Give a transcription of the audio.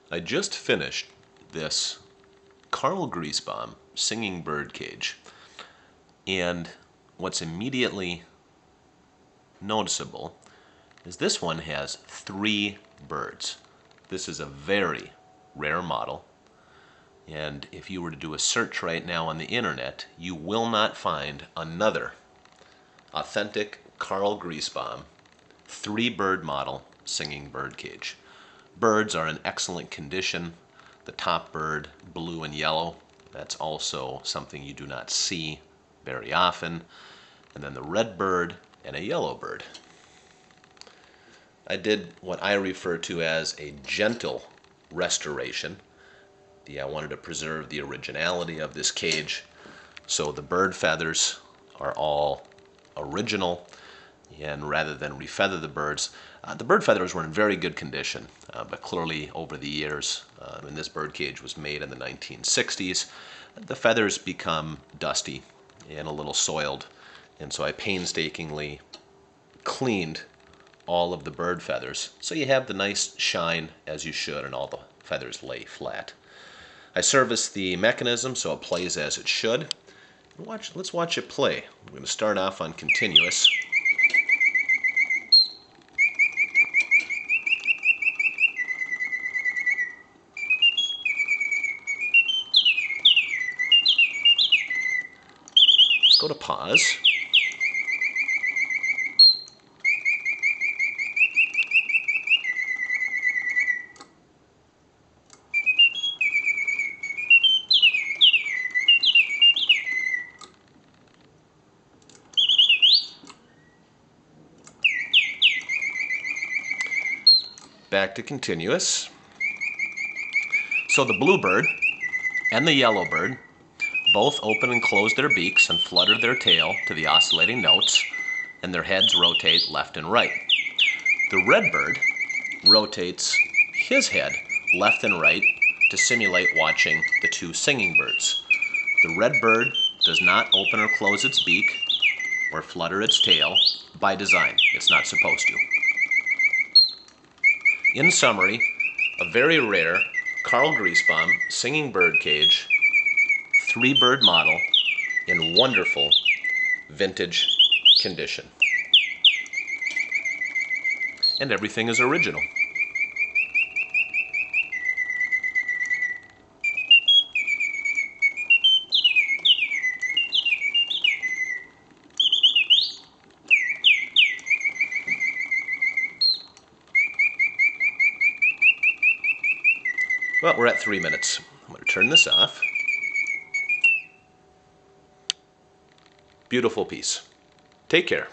I just finished this Karl Griesbaum singing bird cage, and what's immediately noticeable is this one has 3 birds. This is a very rare model, and if you were to do a search right now on the internet, you will not find another authentic Karl Griesbaum 3-bird model singing bird cage. Birds are in excellent condition. The top bird, blue and yellow, that's also something you do not see very often. And then the red bird and a yellow bird. I did what I refer to as a gentle restoration. I wanted to preserve the originality of this cage, so the bird feathers are all original, and rather than refeather the bird feathers were in very good condition, but clearly over the years, and this bird cage was made in the 1960s, the feathers become dusty and a little soiled, and so I painstakingly cleaned all of the bird feathers so you have the nice shine as you should and all the feathers lay flat. I serviced the mechanism so it plays as it should. Let's watch it play. I'm going to start off on continuous. Let's go to pause. Back to continuous. So the bluebird and the yellowbird both open and close their beaks and flutter their tail to the oscillating notes, and their heads rotate left and right. The redbird rotates his head left and right to simulate watching the 2 singing birds. The redbird does not open or close its beak or flutter its tail by design. It's not supposed to. In summary, a very rare Karl Griesbaum singing bird cage, 3-bird model in wonderful vintage condition. And everything is original. Well, we're at 3 minutes. I'm going to turn this off. Beautiful piece. Take care.